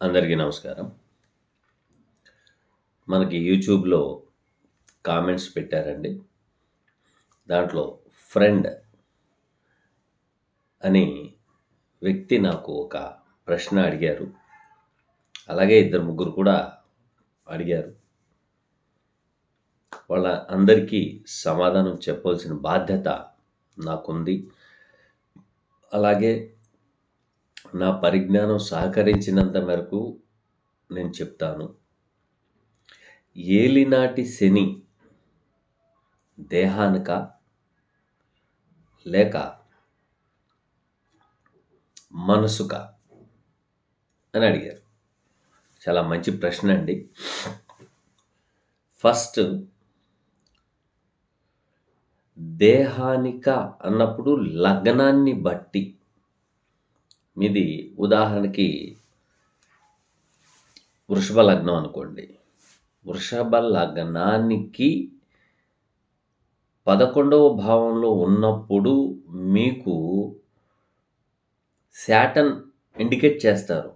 అందరికీ నమస్కారం. మనకి యూట్యూబ్‌లో కామెంట్స్ పెట్టారండి. దాంట్లో ఫ్రెండ్ అని వ్యక్తి నాకు ఒక ప్రశ్న అడిగారు. అలాగే ఇద్దరు, ముగ్గురు కూడా అడిగారు. వాళ్ళ అందరికీ సమాధానం చెప్పవలసిన బాధ్యత నాకుంది. అలాగే నా పరిజ్ఞానం సహకరించినంత మేరకు నేను చెప్తాను. ఏలినాటి శని దేహానికా? లేక మనసుకా? అని అడిగారు. చాలా మంచి ప్రశ్న అండి. ఫస్ట్ దేహానిక అన్నప్పుడు లగ్నాన్ని బట్టి మీది ఉదాహరణకి వృషభ లగ్నం అనుకోండి. వృషభ లగ్నానికి 11వ భావంలో ఉన్నప్పుడు మీకు శాటర్న్ ఇండికేట్ చేస్తారు.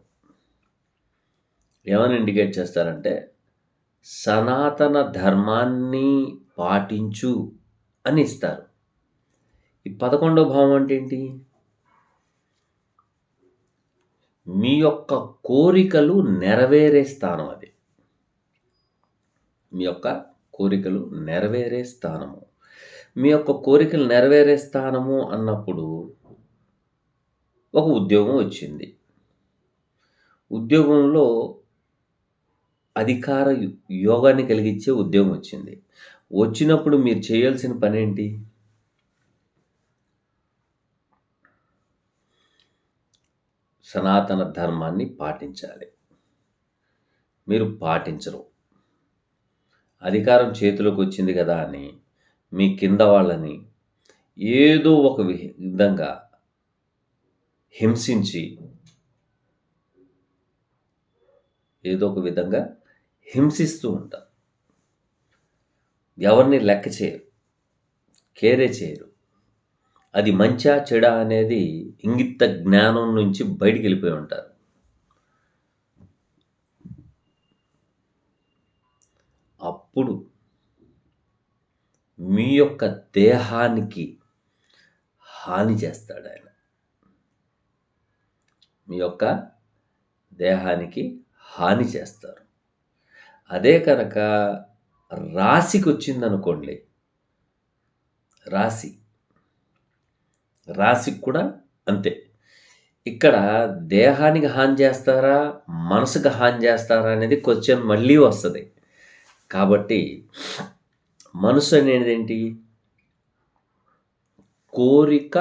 ఏమని ఇండికేట్ చేస్తారంటే సనాతన ధర్మాన్ని పాటించు అని ఇస్తారు. ఈ 11వ భావం అంటే ఏంటి? మీ యొక్క కోరికలు నెరవేరే స్థానం అది. మీ యొక్క కోరికలు నెరవేరే స్థానము. మీ యొక్క కోరికలు నెరవేరే స్థానము అన్నప్పుడు ఒక ఉద్యోగం వచ్చింది. ఉద్యోగంలో అధికార యోగాన్ని కలిగించే ఉద్యోగం వచ్చింది. వచ్చినప్పుడు మీరు చేయాల్సిన పనేంటి? సనాతన ధర్మాన్ని పాటించాలి. మీరు పాటించరు. అధికారం చేతిలోకి వచ్చింది కదా అని మీ కింద వాళ్ళని ఏదో ఒక విధంగా హింసించి హింసిస్తూ ఉంటారు. ఎవరిని లెక్క చేయరు, కేరే చేయరు. అది మంచా చెడా అనేది ఇంగిత జ్ఞానం నుంచి బయటికి వెళ్ళిపోయి ఉంటారు. అప్పుడు మీ యొక్క దేహానికి హాని చేస్తాడు ఆయన. మీ యొక్క దేహానికి హాని చేస్తారు. అదే కనుక రాశికి వచ్చిందనుకోండి, రాశికి కూడా అంతే. ఇక్కడ దేహానికి హాని చేస్తారా, మనసుకు హాని చేస్తారా అనేది క్వశ్చన్ మళ్ళీ వస్తుంది. కాబట్టి మనసు అనేది ఏంటి? కోరిక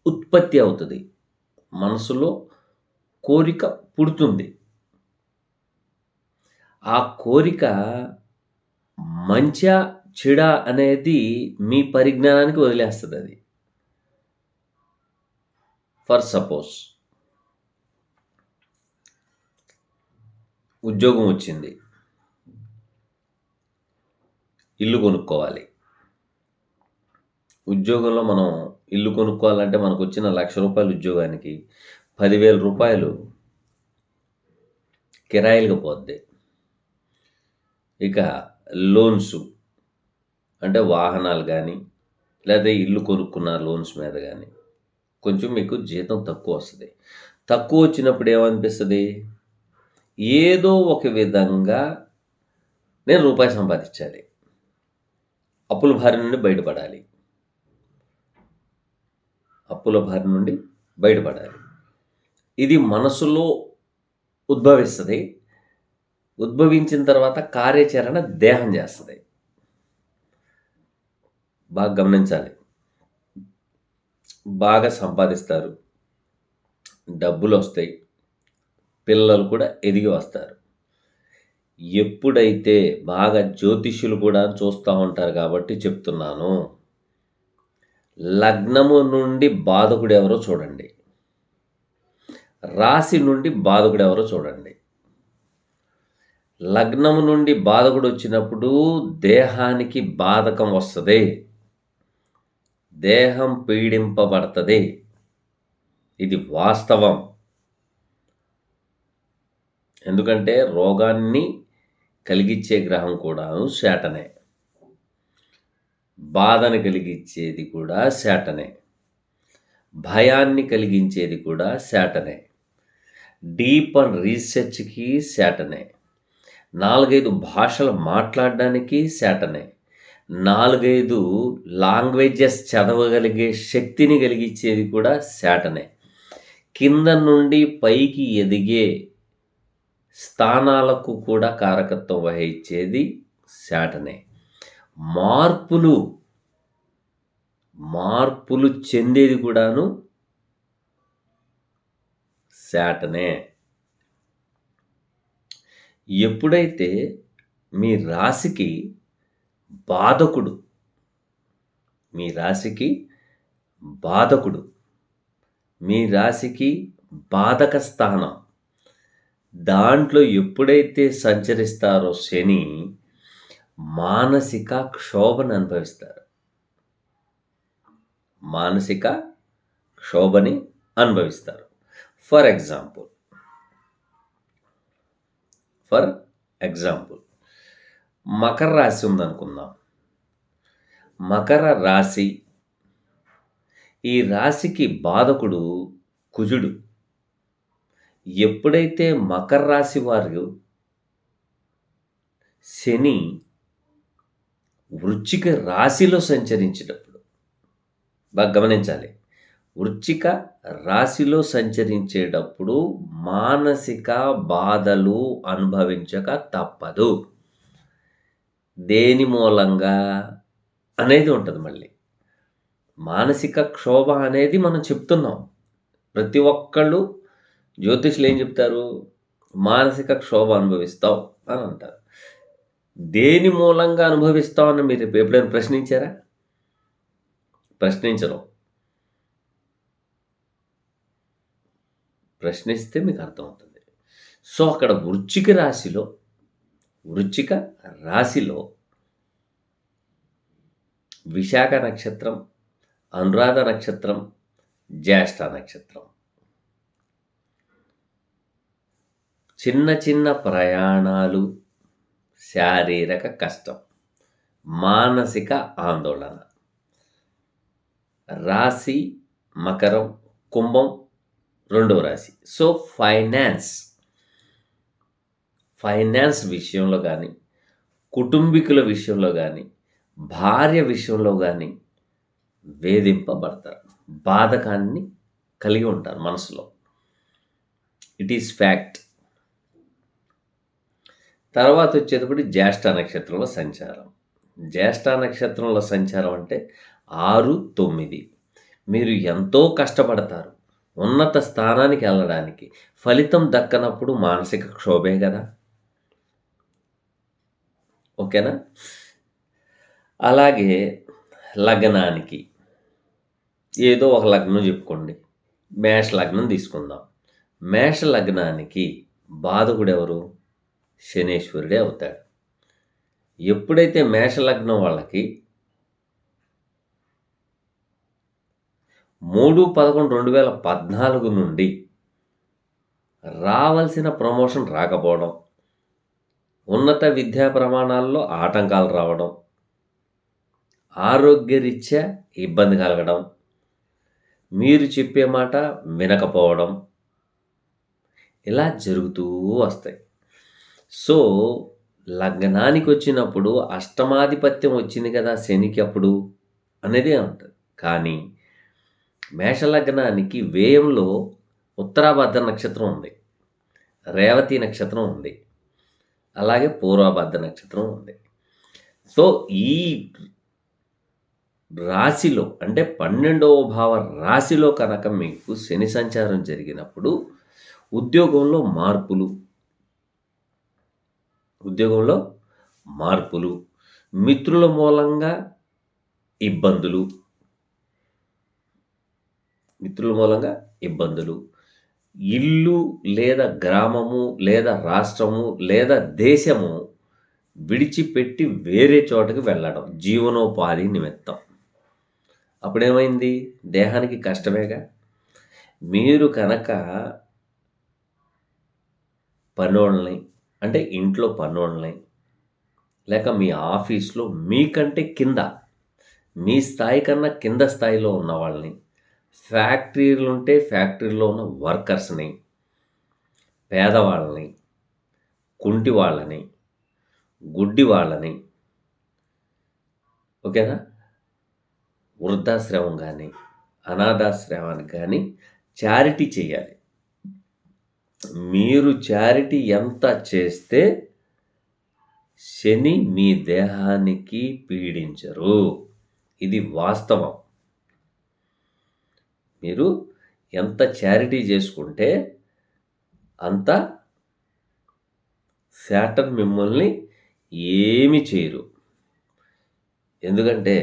ఉత్పత్తి అవుతుంది. మనసులో కోరిక పుడుతుంది. ఆ కోరిక మంచా చెడా అనేది మీ పరిజ్ఞానానికి వదిలేస్తుంది. అది ఫర్ సపోజ్ ఉద్యోగం వచ్చింది, ఇల్లు కొనుక్కోవాలి. ఉద్యోగంలో మనం ఇల్లు కొనుక్కోవాలంటే మనకు వచ్చిన ₹1,00,000 ఉద్యోగానికి 10,000 రూపాయలు కిరాయిలుగా పోద్ది. ఇక లోన్స్ అంటే వాహనాలు కానీ లేదా ఇల్లు కొనుక్కున్న లోన్స్ మీద కానీ కొంచెం మీకు జీతం తక్కువ వస్తుంది. తక్కువ వచ్చినప్పుడు ఏమనిపిస్తుంది? ఏదో ఒక విధంగా నేను రూపాయి సంపాదించాలి, అప్పుల బారి నుండి బయటపడాలి. ఇది మనసులో ఉద్భవిస్తుంది. ఉద్భవించిన తర్వాత కార్యాచరణ దేహం చేస్తుంది. బాగా గమనించాలి. బాగా సంపాదిస్తారు, డబ్బులు వస్తాయి, పిల్లలు కూడా ఎదిగి వస్తారు. ఎప్పుడైతే బాగా జ్యోతిష్యులు కూడా చూస్తూ ఉంటారు కాబట్టి చెప్తున్నాను, లగ్నము నుండి బాధకుడు ఎవరో చూడండి, రాశి నుండి బాధకుడు ఎవరో చూడండి. లగ్నము నుండి బాధకుడు వచ్చినప్పుడు దేహానికి బాధకం వస్తుంది, దేహం పీడింపబడుతుంది. ఇది వాస్తవం. ఎందుకంటే రోగాన్ని కలిగించే గ్రహం కూడాను శాటర్నే. బాధను కలిగించేది కూడా శాటర్నే. భయాన్ని కలిగించేది కూడా శాటర్నే. Deep and రీసెర్చ్‌కి శాటర్నే. 4, 5 భాషలు మాట్లాడడానికి శాటర్నే. 4, 5 లాంగ్వేజెస్ చదవగలిగే శక్తిని కలిగించేది కూడా శాటర్నే. కింద నుండి పైకి ఎదిగే స్థానాలకు కూడా కారకత్వం వహించేది శాటర్నే. మార్పులు చెందేది కూడాను శాటర్నే. ఎప్పుడైతే మీ రాశికి బాధకుడు మీ రాశికి బాధక స్థానం దాంట్లో ఎప్పుడైతే సంచరిస్తారో శని మానసిక క్షోభను అనుభవిస్తారు. ఫర్ ఎగ్జాంపుల్ మకర రాశి ఉందనుకుందాం. మకర రాశి, ఈ రాశికి బాధకుడు కుజుడు. ఎప్పుడైతే మకర రాశి వారు శని వృశ్చిక రాశిలో సంచరించేటప్పుడు, బాగా గమనించాలి, వృశ్చిక రాశిలో సంచరించేటప్పుడు మానసిక బాధలు అనుభవించక తప్పదు. దేని మూలంగా అనేది ఉంటుంది. మళ్ళీ మానసిక క్షోభ అనేది మనం చెప్తున్నాం. ప్రతి ఒక్కళ్ళు జ్యోతిష్యులు ఏం చెప్తారు? మానసిక క్షోభ అనుభవిస్తావు అని అంటారు. దేని మూలంగా అనుభవిస్తావు అని మీరు ఎప్పుడైనా ప్రశ్నించారా? ప్రశ్నించరు. ప్రశ్నిస్తే మీకు అర్థమవుతుంది. సో అక్కడ వృశ్చిక రాశిలో విశాఖ నక్షత్రం, అనురాధ నక్షత్రం, జ్యేష్ఠ నక్షత్రం. చిన్న ప్రయాణాలు, శారీరక కష్టం, మానసిక ఆందోళన. రాశి మకరం, కుంభం రెండవ రాశి. సో ఫైనాన్స్ విషయంలో కానీ, కుటుంబీకుల విషయంలో కానీ, భార్య విషయంలో కానీ వేధింపబడతారు. బాధకాన్ని కలిగి ఉంటారు మనసులో. It is fact. తర్వాత వచ్చేటప్పుడు జ్యేష్ఠ నక్షత్రంలో సంచారం. జ్యేష్ఠ నక్షత్రంలో సంచారం అంటే 6, 9. మీరు ఎంతో కష్టపడతారు ఉన్నత స్థానానికి వెళ్ళడానికి. ఫలితం దక్కనప్పుడు మానసిక క్షోభే కదా. ఓకేనా? అలాగే లగ్నానికి ఏదో ఒక లగ్నం చెప్పుకోండి. మేష లగ్నం తీసుకుందాం. మేష లగ్నానికి బాధకుడు ఎవరు? శనేశ్వరుడే అవుతాడు. ఎప్పుడైతే మేష లగ్నం వాళ్ళకి 3/11/2014 నుండి రావాల్సిన ప్రమోషన్ రాకపోవడం, ఉన్నత విద్యా ప్రమాణాల్లో ఆటంకాలు రావడం, ఆరోగ్యరీత్యా ఇబ్బంది కలగడం, మీరు చెప్పే మాట వినకపోవడం, ఇలా జరుగుతూ వస్తాయి. సో లగ్నానికి వచ్చినప్పుడు అష్టమాధిపత్యం వచ్చింది కదా శనికి అప్పుడు అనేది ఉంటుంది. కానీ మేషలగ్నానికి వ్యయంలో ఉత్తరాభద్ర నక్షత్రం ఉంది, రేవతి నక్షత్రం ఉంది, అలాగే పూర్వభద్ర నక్షత్రం ఉంది. సో ఈ రాశిలో అంటే 12వ భావ రాశిలో కనుక మీకు శని సంచారం జరిగినప్పుడు ఉద్యోగంలో మార్పులు, మిత్రుల మూలంగా ఇబ్బందులు, ఇల్లు లేదా గ్రామము లేదా రాష్ట్రము లేదా దేశము విడిచిపెట్టి వేరే చోటకి వెళ్ళడం జీవనోపాధి నిమిత్తం. అప్పుడేమైంది? దేహానికి కష్టమేగా. మీరు కనుక పనోళ్ళని, అంటే ఇంట్లో పనోళ్ళని, లేక మీ ఆఫీస్‌లో మీకంటే కింద, మీ స్థాయి కన్నా కింద స్థాయిలో ఉన్న వాళ్ళని, ఫ్యాక్టరీలుంటే ఫ్యాక్టరీలో ఉన్న వర్కర్స్‌ని, పేదవాళ్ళని, కుంటి వాళ్ళని, గుడ్డి వాళ్ళని, ఓకేనా? వృద్ధాశ్రమం గానీ, అనాథాశ్రమానికి గానీ చారిటీ చేయాలి. మీరు చారిటీ ఎంత చేస్తే శని మీ దేహానికి పీడించరు. ఇది వాస్తవం. మీరు ఎంత చారిటీ చేసుకుంటే అంత శాటర్న్ మిమ్మల్ని ఏమి చేయరు. ఎందుకంటే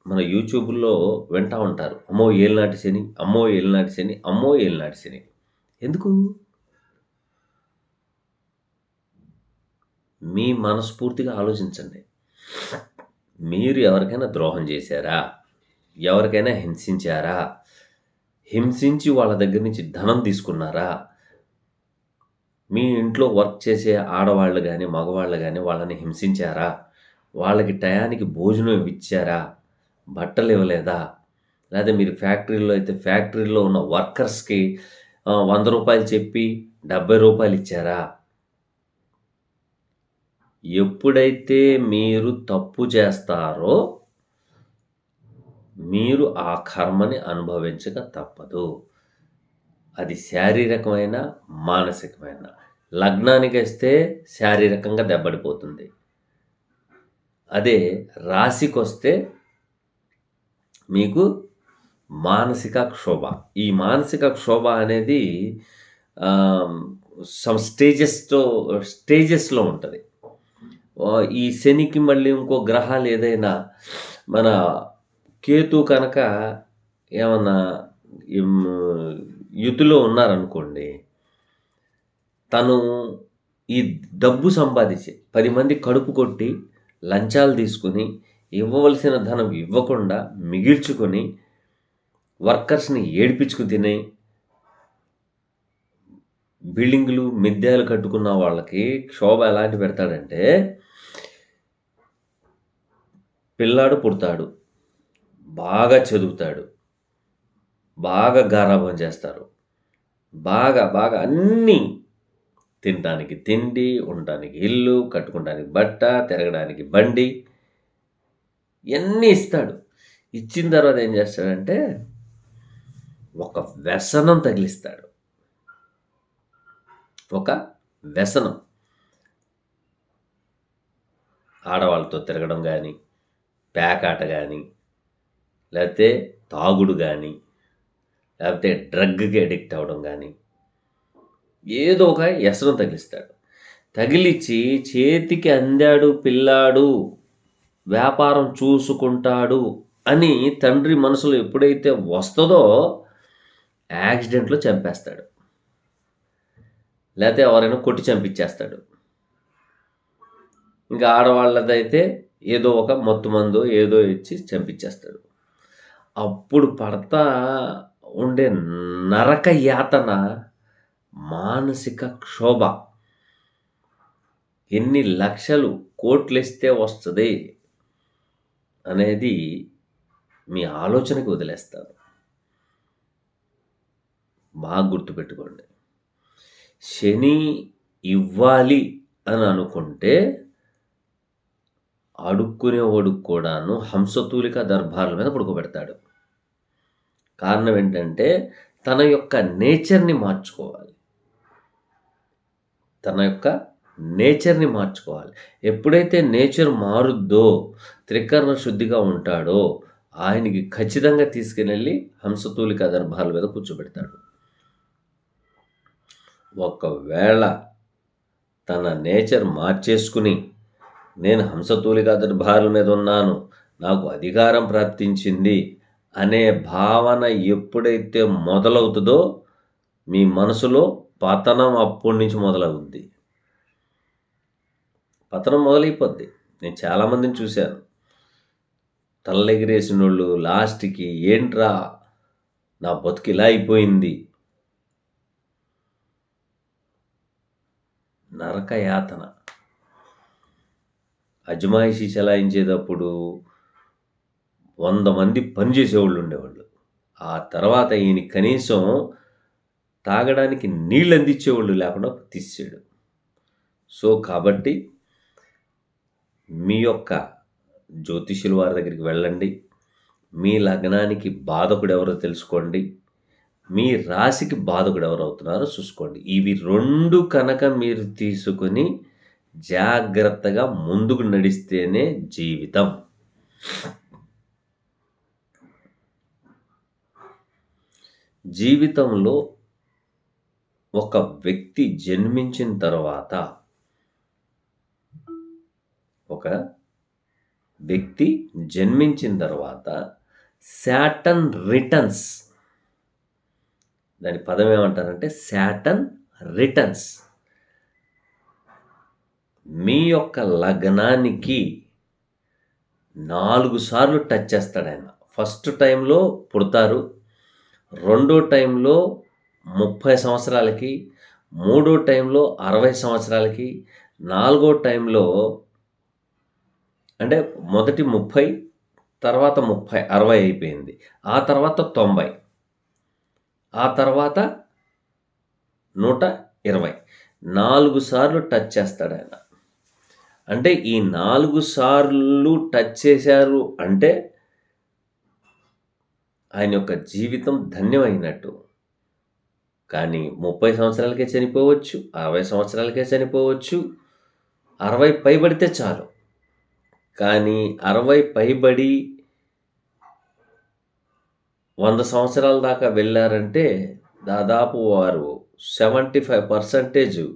మన యూట్యూబ్‌లో వింటా ఉంటారు. అమ్మో! ఏలినాటి శని, అమ్మో! ఏలినాటి శని, అమ్మో! ఏలినాటి శని. ఎందుకు? మీ మనస్ఫూర్తిగా ఆలోచించండి. మీరు ఎవరికైనా ద్రోహం చేశారా? ఎవరికైనా హింసించారా? హింసించి వాళ్ళ దగ్గర నుంచి ధనం తీసుకున్నారా? మీ ఇంట్లో వర్క్ చేసే ఆడవాళ్ళు గానీ, మగవాళ్ళు గానీ వాళ్ళని హింసించారా? వాళ్ళకి టయానికి భోజనం ఇచ్చారా? బట్టలు ఇవ్వలేదా? లేదా మీరు ఫ్యాక్టరీలో అయితే ఫ్యాక్టరీలో ఉన్న వర్కర్స్‌కి రూ. 100 చెప్పి రూ. 70 ఇచ్చారా? ఎప్పుడైతే మీరు తప్పు చేస్తారో, మీరు ఆ కర్మని అనుభవించక తప్పదు. అది శారీరకమైన, మానసికమైన. లగ్నానికొస్తే శారీరకంగా దెబ్బడిపోతుంది. అదే రాశికొస్తే మీకు మానసిక క్షోభ. ఈ మానసిక క్షోభ అనేది ఆహ్, సమ్ స్టేజెస్‌లో ఉంటది. ఈ శనికి మళ్ళీ ఇంకో గ్రహాలు ఏదైనా మన కేతు కనుక ఏమన్నా హ్మ్, యుతిలో ఉన్నారనుకోండి, తను ఈ డబ్బు సంపాదించి 10 మంది కడుపు కొట్టి, లంచాలు తీసుకొని, ఇవ్వవలసిన ధనం ఇవ్వకుండా మిగిల్చుకొని, వర్కర్స్‌ని ఏడిపించుకు తిని, బిల్డింగులు, మిద్దెలు కట్టుకున్న వాళ్ళకి క్షోభ ఎలాంటి పెడతాడంటే, పిల్లాడు పుడతాడు. బాగా చదువుతాడు. బాగా గారాబం చేస్తారు. బాగా అన్నీ తినటానికి తిండి, ఉండటానికి ఇల్లు, కట్టుకోవడానికి బట్ట, తిరగడానికి బండి ఇయన్నీ ఇస్తాడు. ఇచ్చిన తర్వాత ఏం చేస్తాడంటే, ఒక వ్యసనం తగిలిస్తాడు. ఒక వ్యసనం. ఆడవాళ్ళతో తిరగడం గానీ, పేకాట గానీ, లేతే తాగుడు గానీ, లేకపోతే డ్రగ్‌కి అడిక్ట్ అవ్వడం గానీ, ఏదో ఒక వ్యసనం తగిలిస్తాడు. తగిలిచ్చి చేతికి అందాడు పిల్లాడు, వ్యాపారం చూసుకుంటాడు అని తండ్రి మనసులో ఎప్పుడైతే వస్తదో, యాక్సిడెంట్‌లో చంపేస్తాడు. లేతే ఎవరైనా కొట్టి చంపించేస్తాడు. ఇంకా ఆడవాళ్ళదైతే ఏదో ఒక మత్తు మందో ఏదో ఇచ్చి చంపించేస్తాడు. అప్పుడు పడతా ఉండే నరక యాతన, మానసిక క్షోభ. ఎన్ని లక్షలు, కోట్లిస్తే వస్తది అనేది మీ ఆలోచనకి వదిలేస్తాను. బాగా గుర్తుపెట్టుకోండి. శని ఇవ్వాలి అని అనుకుంటే, అడుక్కునేవాడికి కూడాను హంసతూలిక దర్భార్ల మీద పడుకోబెడతాడు. కారణం ఏంటంటే, తన యొక్క నేచర్‌ని మార్చుకోవాలి. తన యొక్క నేచర్‌ని మార్చుకోవాలి. ఎప్పుడైతే నేచర్ మారుద్దో, త్రికరణ శుద్ధిగా ఉంటాడో, ఆయనకి ఖచ్చితంగా తీసుకెళ్ళి హంసతూలిక దర్భార్ల మీద కూర్చోబెడతాడు. ఒకవేళ తన నేచర్ మార్చేసుకుని, నేను హంసతూలిక దర్భార్ల మీద ఉన్నాను, నాకు అధికారం ప్రాప్తించింది అనే భావన ఎప్పుడైతే మొదలవుతుందో, మీ మనసులో పతనం అప్పటి నుంచి మొదలవుద్ది. పతనం మొదలైపోద్ది. నేను చాలామందిని చూశాను. తలెగిరేసినోళ్ళు లాస్ట్‌కి ఏంట్రా నా బతుకు ఇలా అయిపోయింది నరకయాతన. అజమాయిషీ చెలాయించేటప్పుడు 100 మంది పనిచేసేవాళ్ళు ఉండేవాళ్ళు. ఆ తర్వాత ఈయన కనీసం తాగడానికి నీళ్ళు అందించేవాళ్ళు లేకుండా తీసేసాడు. సో కాబట్టి మీ యొక్క జ్యోతిష్యుల వారి దగ్గరికి వెళ్ళండి. మీ లగ్నానికి బాధకుడు ఎవరో తెలుసుకోండి. మీ రాశికి బాధకుడు ఎవరు అవుతున్నారో చూసుకోండి. ఇవి 2 కనుక మీరు తీసుకొని జాగ్రత్తగా ముందుకు నడిస్తేనే జీవితం. జీవితంలో ఒక వ్యక్తి జన్మించిన తర్వాత శాటర్న్ రిటర్న్స్, దాని పదం ఏమంటారంటే శాటర్న్ రిటర్న్స్. మీ యొక్క లగ్నానికి 4 సార్లు టచ్ చేస్తాడు ఆయన. ఫస్ట్ టైంలో పుడతారు, రెండో టైంలో 30 సంవత్సరాలకి, మూడో టైంలో 60 సంవత్సరాలకి, నాలుగో టైంలో అంటే మొదటి 30, తర్వాత 30, 60 అయిపోయింది. ఆ తర్వాత 90, ఆ తర్వాత 120. 4 సార్లు టచ్ చేస్తాడు ఆయన. అంటే ఈ 4 సార్లు టచ్ చేశారు అంటే ఆయన యొక్క జీవితం ధన్యమైనట్టు. కానీ 30 సంవత్సరాలకే చనిపోవచ్చు, 60 సంవత్సరాలకే చనిపోవచ్చు, 60 పైబడితే చాలు. కానీ 60 పైబడి 100 సంవత్సరాల దాకా వెళ్ళారంటే దాదాపు వారు 75%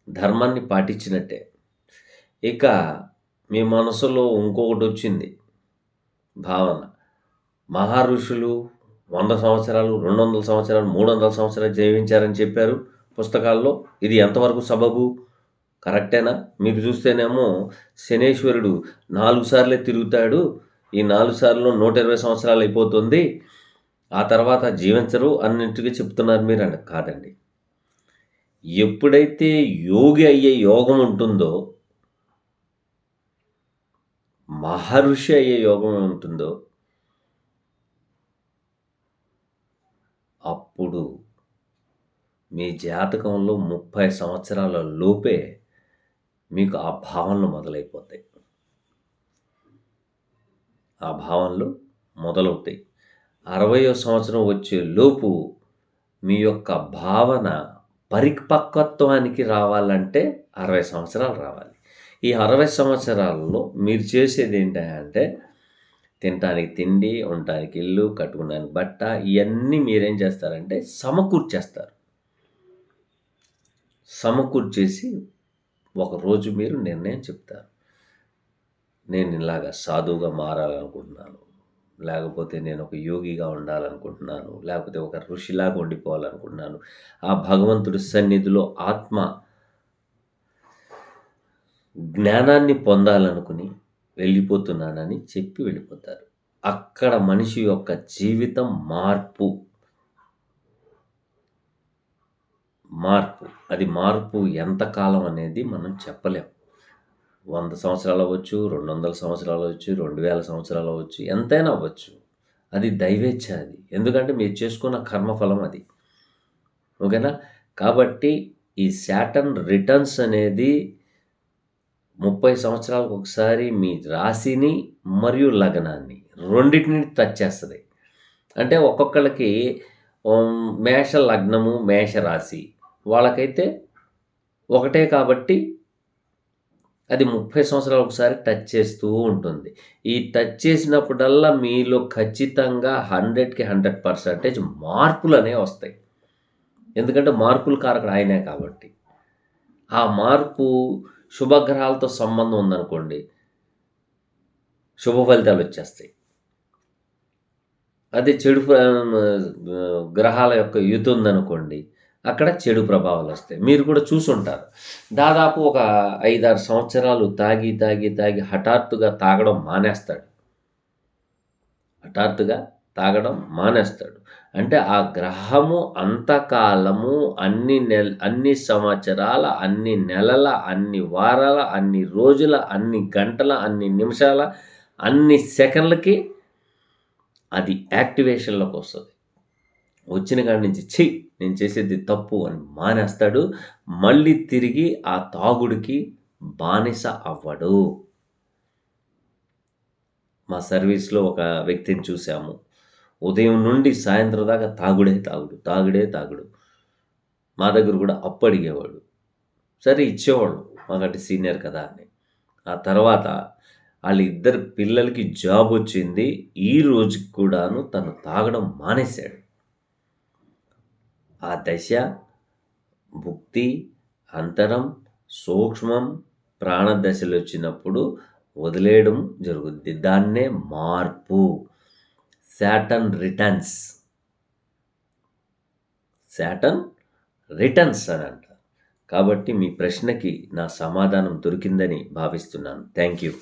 ధర్మాన్ని పాటించినట్టే. ఇక మీ మనసులో ఇంకొకటి వచ్చింది భావన, మహర్షులు 100 సంవత్సరాలు, 200 సంవత్సరాలు, 300 సంవత్సరాలు జీవించారని చెప్పారు పుస్తకాల్లో. ఇది ఎంతవరకు సబబు? కరెక్టేనా? మీరు చూస్తేనేమో శనేశ్వరుడు 4 సార్లే తిరుగుతాడు, ఈ 4 సార్లు 120 సంవత్సరాలు అయిపోతుంది, ఆ తర్వాత జీవించరు అన్నింటిగా చెప్తున్నారు మీరు అంటే కాదండి. ఎప్పుడైతే యోగి అయ్యే యోగం ఉంటుందో, మహర్షి అయ్యే యోగం ఉంటుందో, అప్పుడు మీ జాతకంలో 30 సంవత్సరాల లోపే మీకు ఆ భావనలు మొదలైపోతాయి. ఆ భావనలు మొదలవుతాయి. 60వ సంవత్సరం వచ్చే లోపు మీ యొక్క భావన పరిపక్వత్వానికి రావాలంటే 60 సంవత్సరాలు రావాలి. ఈ 60 సంవత్సరాలలో మీరు చేసేది ఏంటంటే తినటానికి తిండి, ఉండటానికి ఇల్లు, కట్టుకోవడానికి బట్ట, ఇవన్నీ మీరేం చేస్తారంటే సమకూర్చేస్తారు. సమకూర్చేసి ఒకరోజు మీరు నిర్ణయం చెప్తారు, నేను ఇలాగా సాధువుగా మారాలనుకుంటున్నాను, లేకపోతే నేను ఒక యోగిగా ఉండాలనుకుంటున్నాను, లేకపోతే ఒక ఋషిలాగా ఉండిపోవాలనుకుంటున్నాను, ఆ భగవంతుడి సన్నిధిలో ఆత్మ జ్ఞానాన్ని పొందాలనుకుని వెళ్ళిపోతున్నానని చెప్పి వెళ్ళిపోతారు. అక్కడ మనిషి యొక్క జీవితం మార్పు. అది మార్పు ఎంతకాలం అనేది మనం చెప్పలేం. 100 సంవత్సరాలు అవ్వచ్చు, 200 సంవత్సరాలు అవ్వచ్చు, 2000 సంవత్సరాలు అవ్వచ్చు, ఎంతైనా అవ్వచ్చు. అది దైవేచ్ఛ. అది ఎందుకంటే మీరు చేసుకున్న కర్మఫలం అది. ఓకేనా? కాబట్టి ఈ శాటర్న్ రిటర్న్స్ అనేది 30 సంవత్సరాలకు ఒకసారి మీ రాశిని మరియు లగ్నాన్ని రెండింటిని టచ్ చేస్తుంది. అంటే ఒక్కొక్కళ్ళకి మేష లగ్నము, మేష రాశి వాళ్ళకైతే ఒకటే కాబట్టి అది 30 సంవత్సరాలు ఒకసారి టచ్ చేస్తూ ఉంటుంది. ఈ టచ్ చేసినప్పుడల్లా మీలో ఖచ్చితంగా 100కి 100% మార్పులు అనేవి వస్తాయి. ఎందుకంటే మార్పుల కారకుడు ఆయనే కాబట్టి. ఆ మార్పు శుభగ్రహాలతో సంబంధం ఉందనుకోండి, శుభ ఫలితాలు వచ్చేస్తాయి. అదే చెడు గ్రహాల యొక్క యుతి ఉందనుకోండి, అక్కడ చెడు ప్రభావాలు వస్తాయి. మీరు కూడా చూసుంటారు. దాదాపు ఒక 5-6 సంవత్సరాలు తాగి తాగి తాగి హఠాత్తుగా తాగడం మానేస్తాడు. అంటే ఆ గ్రహము అంతకాలము అన్ని సంవత్సరాల, అన్ని నెలల, అన్ని వారాల, అన్ని రోజుల, అన్ని గంటల, అన్ని నిమిషాల, అన్ని సెకన్లకి అది యాక్టివేషన్‌లోకి వస్తది. వచ్చిన కాడి నుంచి నేను చేసేది తప్పు అని మానేస్తాడు. మళ్ళీ తిరిగి ఆ తాగుడికి బానిస అవ్వడు. మా సర్వీస్‌లో ఒక వ్యక్తిని చూసాము. ఉదయం నుండి సాయంత్రం దాకా తాగుడే తాగుడు, తాగుడే తాగుడు. మా దగ్గర కూడా అప్పు అడిగేవాడు. సరే ఇచ్చేవాళ్ళం. మాకంటే సీనియర్ కదా అని. ఆ తర్వాత ఆళ్ళిద్దరి పిల్లలకి జాబొచ్చింది. ఈ రోజుకి కూడాను తను తాగడం మానేశాడు. ఆ దశ, భుక్తి, అంతరం, సూక్ష్మం, ప్రాణదశలొచ్చినప్పుడు వదిలేయడం జరుగుద్ది. దాన్నే మార్పు. Saturn returns. శాటర్న్ రిటర్న్స్ అని అంటారు. కాబట్టి మీ ప్రశ్నకి నా సమాధానం దొరికిందని భావిస్తున్నాను. Thank you.